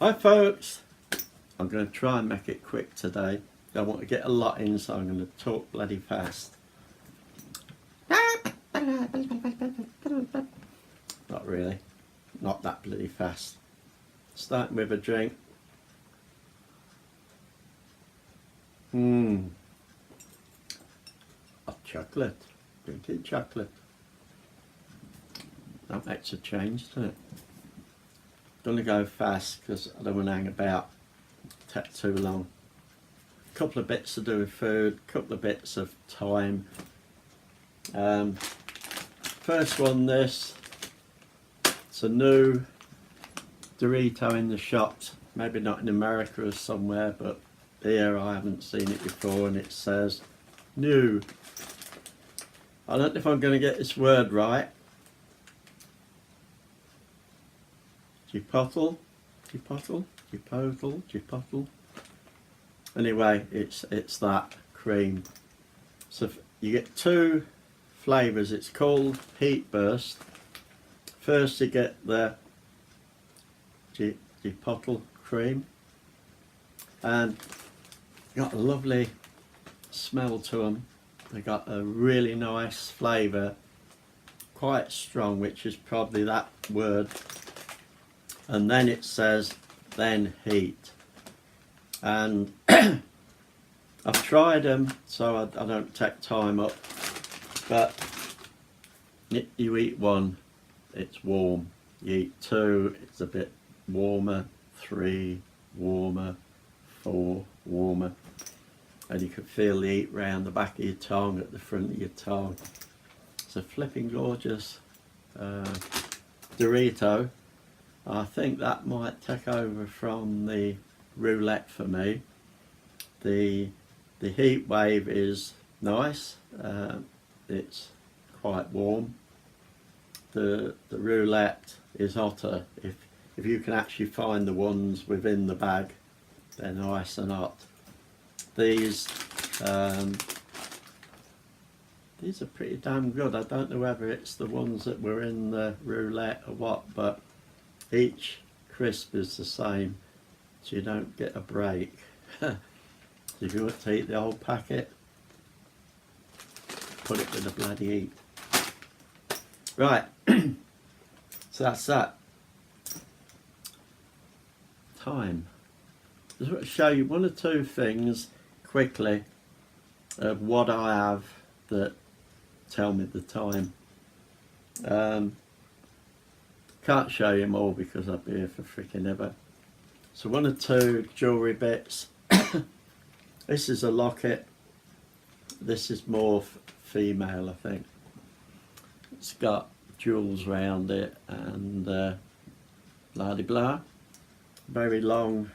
Hi folks, I'm going to try and make it quick today. I want to get a lot in, so I'm going to talk bloody fast. Not really, not that bloody fast. Starting with a drink. Hot chocolate, drinking chocolate. That makes a change, doesn't it? Gonna go fast because I don't want to hang about, take too long. A couple of bits to do with food, a couple of bits of time. First one, this. It's a new Dorito in the shops, maybe not in America or somewhere, but here I haven't seen it before, and it says new. I don't know if I'm going to get this word right. Chipotle. Anyway, it's that cream. So you get two flavours. It's called Heat Burst. First you get the Chipotle cream, and got a lovely smell to them. They got a really nice flavour, quite strong, which is probably that word. And then it says, then heat. And I've tried them, so I don't take time up. But you eat one, it's warm. You eat two, it's a bit warmer. 3, warmer. 4, warmer. And you can feel the heat round the back of your tongue, at the front of your tongue. It's a flipping gorgeous Dorito. I think that might take over from the roulette for me. The heat wave is nice. It's quite warm. The roulette is hotter. If you can actually find the ones within the bag, they're nice and hot. These are pretty damn good. I don't know whether it's the ones that were in the roulette or what, but each crisp is the same, so you don't get a break. If you want to eat the whole packet, put it with the bloody heat. Right, so that's that. Time. Just want to show you one or two things quickly of what I have that tell me the time. Can't show you them all because I'll be here for freaking ever. So one or two jewellery bits. This is a locket. This is more female, I think. It's got jewels round it and blah de blah. Very long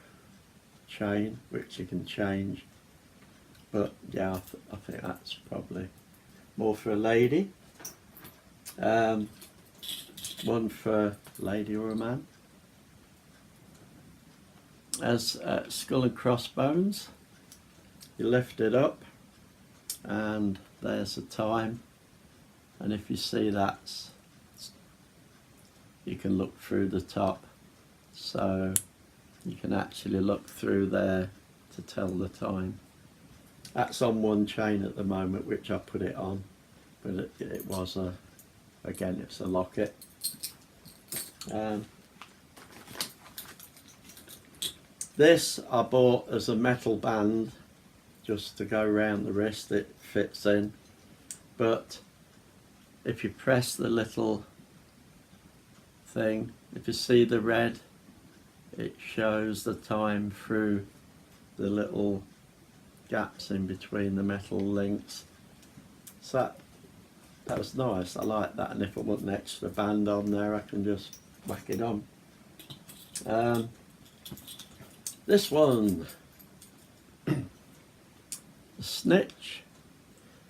chain which you can change. But yeah, I think that's probably more for a lady. One for a lady or a man. As skull and crossbones, you lift it up and there's the time, and if you see that, you can look through the top, so you can actually look through there to tell the time. That's on one chain at the moment, which I put it on, but it was again, it's a locket. This I bought as a metal band just to go around the wrist. It fits in, but if you press the little thing, if you see the red, it shows the time through the little gaps in between the metal links. So that was nice, I like that, and if I want an extra band on there I can just whack it on. This one, the snitch,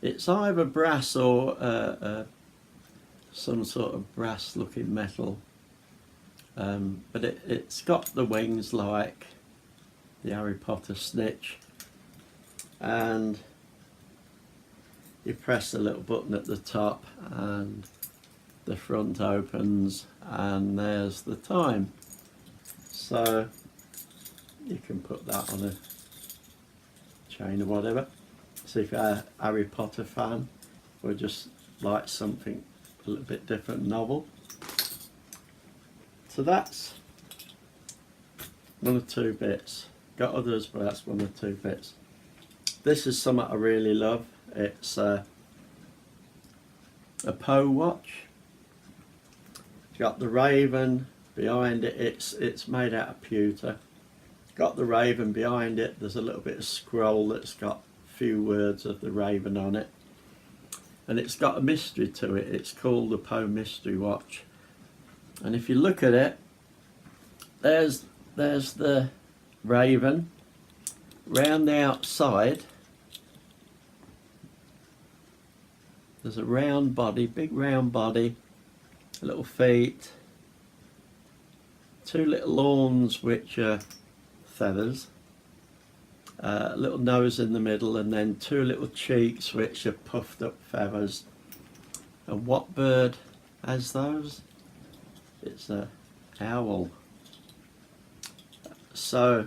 it's either brass or some sort of brass looking metal, but it's got the wings like the Harry Potter snitch, and you press the little button at the top and the front opens and there's the time. So you can put that on a chain or whatever. So if you're a Harry Potter fan or just like something a little bit different, novel. So that's one or two bits. Got others, but that's one or two bits. This is something I really love. It's a Poe watch. It's got the raven behind it. It's made out of pewter. Got the raven behind it. There's a little bit of scroll that's got a few words of the raven on it. And it's got a mystery to it. It's called the Poe Mystery Watch. And if you look at it, there's the raven. Round the outside, there's a round body, big round body, little feet, two little horns which are feathers, a little nose in the middle, and then two little cheeks which are puffed up feathers. And what bird has those? It's a owl. So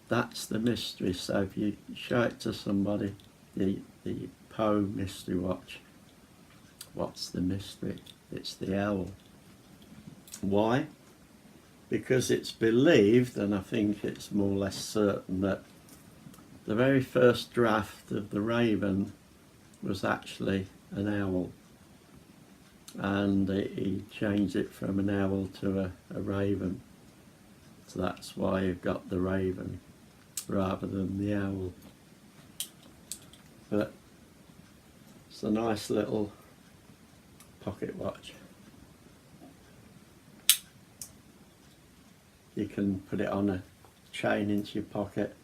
that's the mystery. So if you show it to somebody, the Poe Mystery Watch, what's the mystery? It's the owl. Why? Because it's believed, and I think it's more or less certain, that the very first draft of the raven was actually an owl, and he changed it from an owl to a raven. So that's why you've got the raven rather than the owl. But it's a nice little pocket watch. You can put it on a chain into your pocket.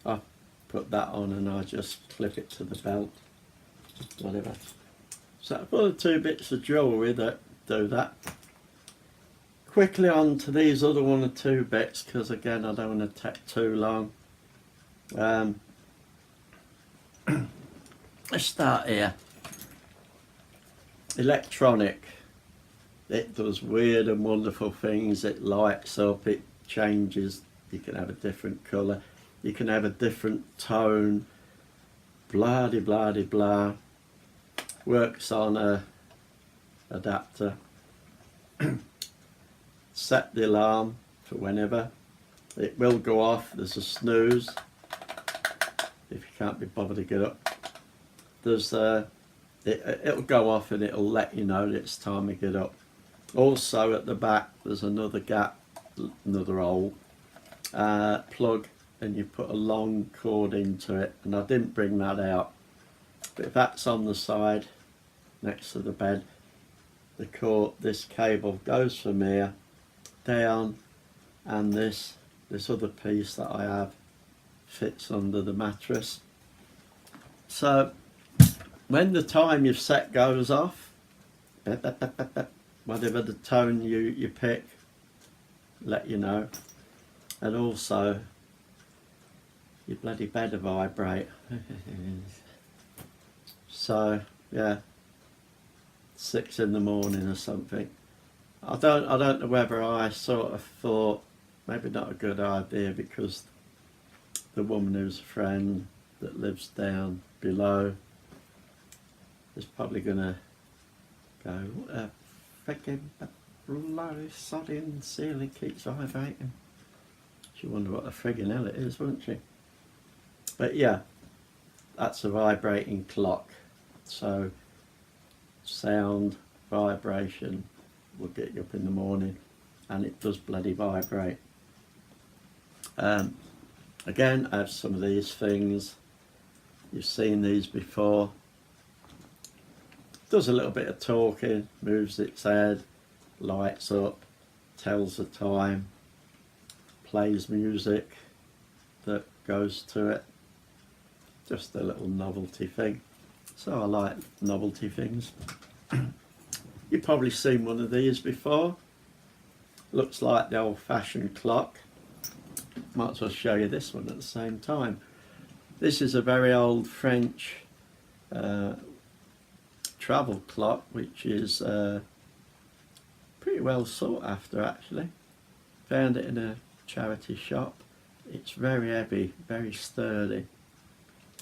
I put that on and I just clip it to the belt, whatever. So I've got the two bits of jewellery that do that. Quickly on to these other one or two bits, because again I don't want to take too long. Let's start here. Electronic. It does weird and wonderful things. It lights up, it changes. You can have a different colour, you can have a different tone, blah de blah de blah. Works on a adapter. Set the alarm for whenever. It will go off. There's a snooze if you can't be bothered to get up. There's it'll go off and it'll let you know that it's time to get up. Also at the back there's another gap, another hole, plug, and you put a long cord into it, and I didn't bring that out, but if that's on the side next to the bed, the cord, this cable goes from here down, and this other piece that I have fits under the mattress. So when the time you've set goes off, whatever the tone you pick, let you know. And also your bloody bed will vibrate. So yeah, 6 in the morning or something. I don't know whether I sort of thought maybe not a good idea, because the woman who's a friend that lives down below is probably gonna go, what a freaking bloody sodding ceiling keeps vibrating. She'll wonder what the friggin' hell it is, won't she? But yeah, that's a vibrating clock. So sound, vibration will get you up in the morning, and it does bloody vibrate. Again, I have some of these things. You've seen these before. Does a little bit of talking, moves its head, lights up, tells the time, plays music that goes to it. Just a little novelty thing. So I like novelty things. You've probably seen one of these before. Looks like the old-fashioned clock. Might as well show you this one at the same time. This is a very old French travel clock, which is pretty well sought after actually. Found it in a charity shop. it's very heavy, very sturdy.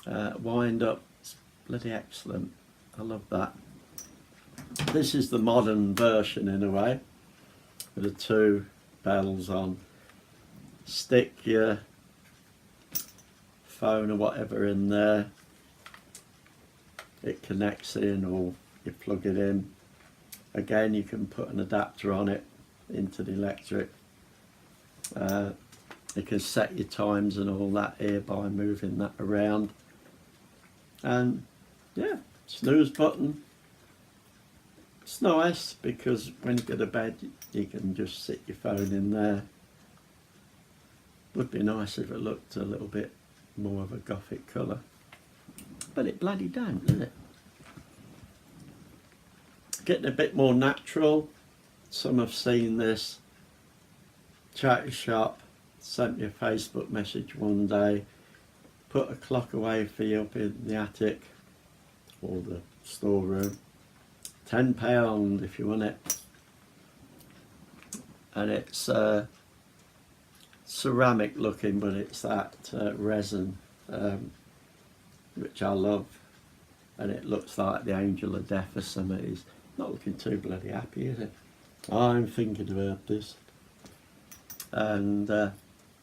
Wind up, it's bloody excellent. I love that. This is the modern version in a way, with the two bells on. Stick your phone or whatever in there, it connects in, or you plug it in. Again, you can put an adapter on it into the electric. You can set your times and all that here by moving that around. And yeah, snooze button. It's nice because when you go to bed you can just sit your phone in there. Would be nice if it looked a little bit more of a Gothic colour, but it bloody don't, does it? Getting a bit more natural. Some have seen this. Charity shop sent me a Facebook message one day, put a clock away for you up in the attic or the storeroom, £10 if you want it. And it's ceramic looking, but it's that resin, which I love, and it looks like the Angel of Death or something. He's not looking too bloody happy, is it? I'm thinking about this. And I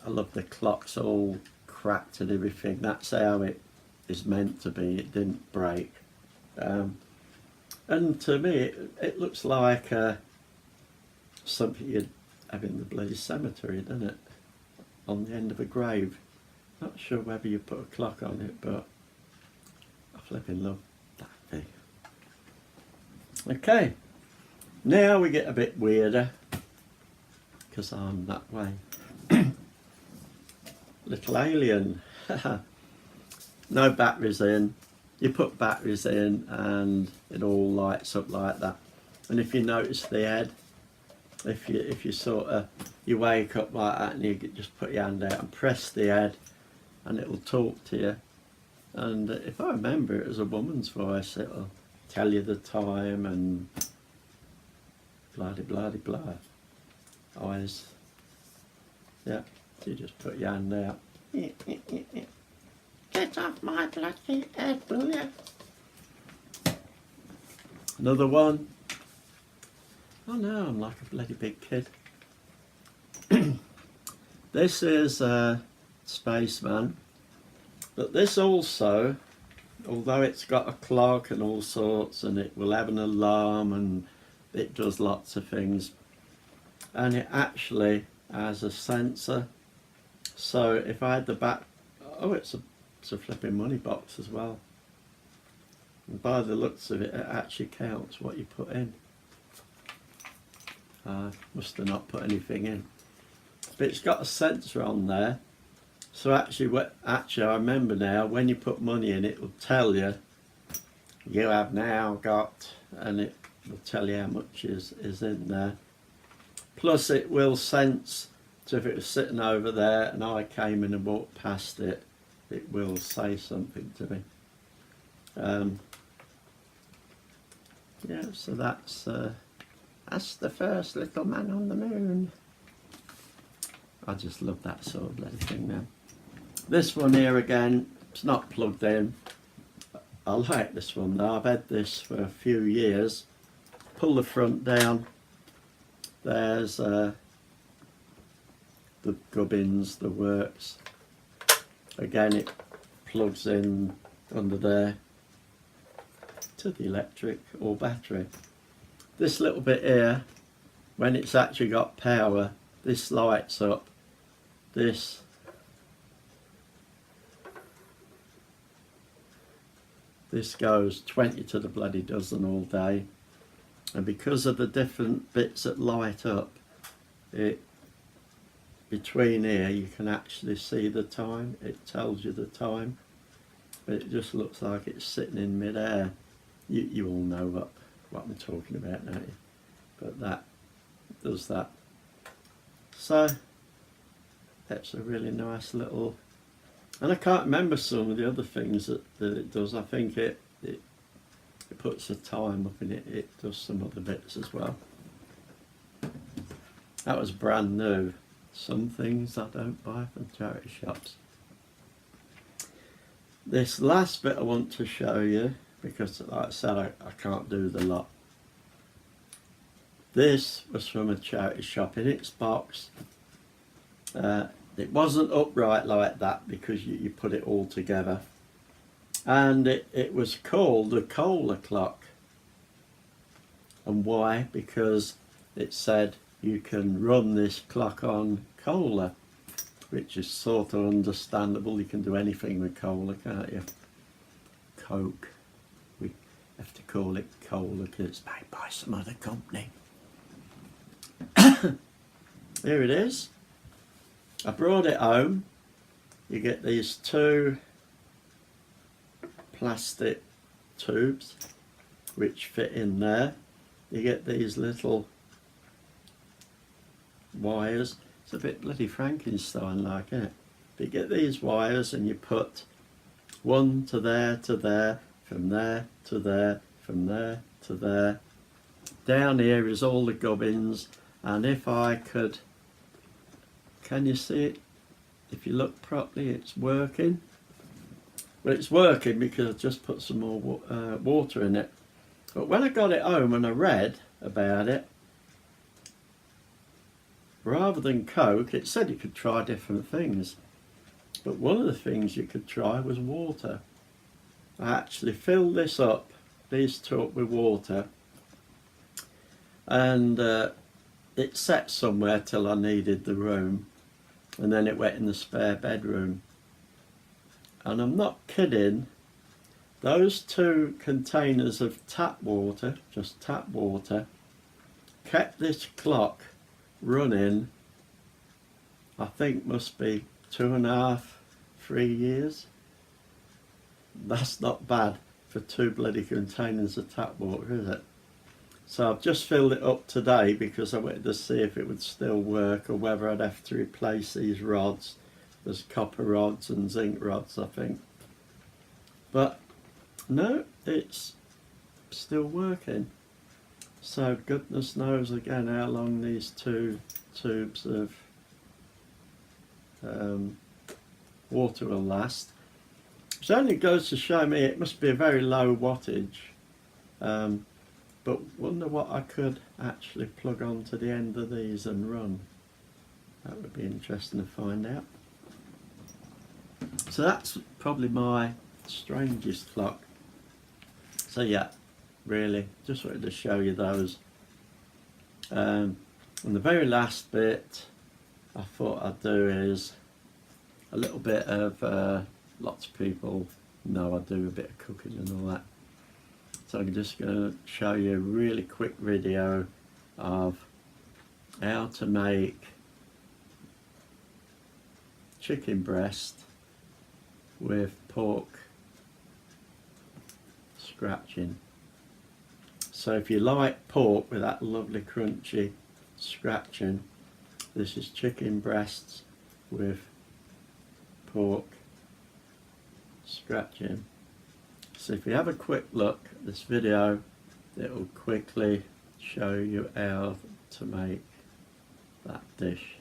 love the clocks all cracked and everything. That's how it is meant to be. It didn't break. And to me it looks like something you'd have in the bloody cemetery, doesn't it? On the end of a grave. Not sure whether you put a clock on it, but I flipping love that thing. Okay, now we get a bit weirder, because I'm that way. Little alien. No batteries in. You put batteries in and it all lights up like that. And if you notice the head, if you sort of, you wake up like that and you just put your hand out and press the head and it'll talk to you. And if I remember, it was a woman's voice. It'll tell you the time and blah blah blah blah. Eyes. Yeah, you just put your hand out. Get off my bloody head, will you? Another one. Oh no, I'm like a bloody big kid. This is a spaceman, but this also, although it's got a clock and all sorts, and it will have an alarm and it does lots of things, and it actually has a sensor. So if I had the back, oh, it's a flipping money box as well. And by the looks of it, it actually counts what you put in. I must have not put anything in, but it's got a sensor on there. So actually, I remember now, when you put money in, it will tell you, you have now got, and it will tell you how much is in there. Plus it will sense, so if it was sitting over there and I came in and walked past it, it will say something to me. Yeah, so that's the first little man on the moon. I just love that sort of bloody thing now. This one here again, it's not plugged in. I like this one though. I've had this for a few years. Pull the front down. There's the gubbins, the works. Again, it plugs in under there to the electric or battery. This little bit here, when it's actually got power, this lights up. This goes 20 to the bloody dozen all day, and because of the different bits that light up, it between here you can actually see the time. It tells you the time, but it just looks like it's sitting in mid-air. You all know what I'm talking about, don't you? But that does that. So that's a really nice little, and I can't remember some of the other things that it does. I think it puts the time up in it. It does some other bits as well. That was brand new, some things I don't buy from charity shops. This last bit I want to show you, because like I said, I can't do the lot. This was from a charity shop. In its box, it wasn't upright like that because you put it all together, and it was called the Kohler clock. And why? Because it said you can run this clock on Kohler, which is sort of understandable. You can do anything with Kohler, can't you? Coke, we have to call it Kohler because it's made by some other company. Here it is. I brought it home. You get these two plastic tubes which fit in there. You get these little wires. It's a bit bloody Frankenstein like, isn't it? But you get these wires and you put one to there, from there to there, from there to there. Down here is all the gubbins, and if I could, can you see it? If you look properly, it's working. Well, it's working because I just put some more water in it. But when I got it home and I read about it, rather than Coke, it said you could try different things. But one of the things you could try was water. I actually filled this up, these two up with water, and it sat somewhere till I needed the room, and then it went in the spare bedroom. And I'm not kidding, those two containers of tap water, just tap water, kept this clock running, I think must be 2.5, 3 years. That's not bad for two bloody containers of tap water, is it? So I've just filled it up today because I wanted to see if it would still work or whether I'd have to replace these rods. There's copper rods and zinc rods, I think. But no, it's still working. So goodness knows again how long these two tubes of water will last. Which only goes to show me it must be a very low wattage. But wonder what I could actually plug on to the end of these and run. That would be interesting to find out. So that's probably my strangest clock. So yeah, really, just wanted to show you those. And the very last bit I thought I'd do is a little bit of, lots of people know I do a bit of cooking and all that. So I'm just going to show you a really quick video of how to make chicken breast with pork scratching. So if you like pork with that lovely crunchy scratching, this is chicken breasts with pork scratching. So if you have a quick look at this video, it will quickly show you how to make that dish.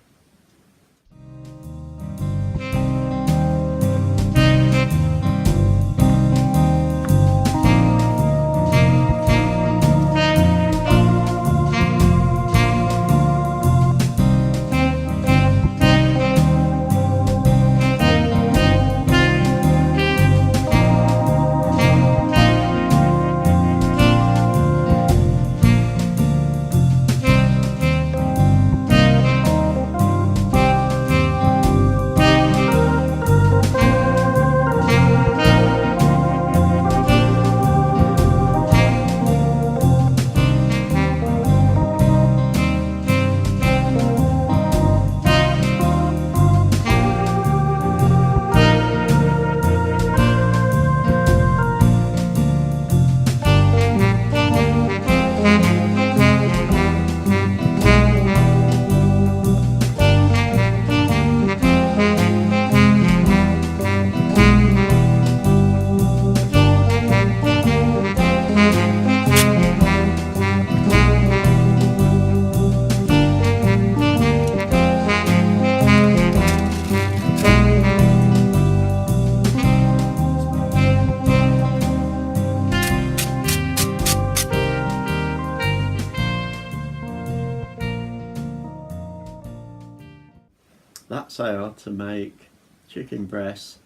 That's how to make chicken breasts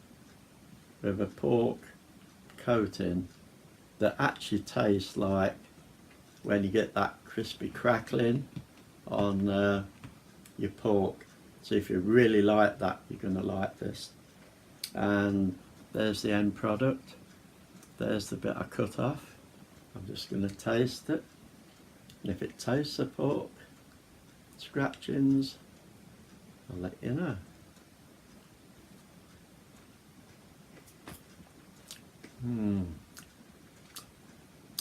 with a pork coating that actually tastes like when you get that crispy crackling on your pork. So if you really like that, you're going to like this. And there's the end product. There's the bit I cut off. I'm just going to taste it. And if it tastes of pork scratchings, I'll let you know.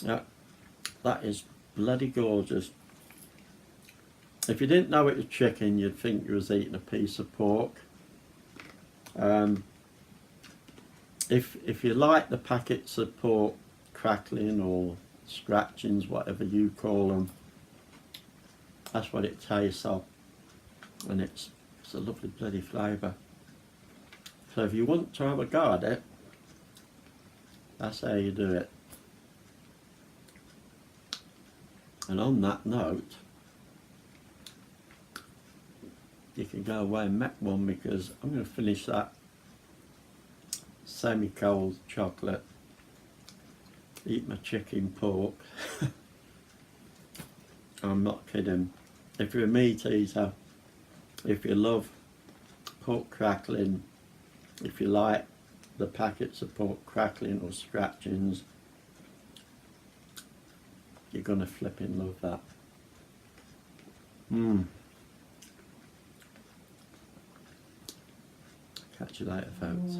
Yeah, that is bloody gorgeous. If you didn't know it was chicken, you'd think you was eating a piece of pork. If you like the packets of pork crackling or scratchings, whatever you call them, that's what it tastes of, and it's a lovely bloody flavour. So if you want to have a go at it, that's how you do it. And on that note, you can go away and make one, because I'm going to finish that semi-cold chocolate, eat my chicken pork. I'm not kidding. If you're a meat eater, if you love pork crackling, if you like the packets of pork crackling or scratchings, you're going to flipping love that. Catch you later, folks.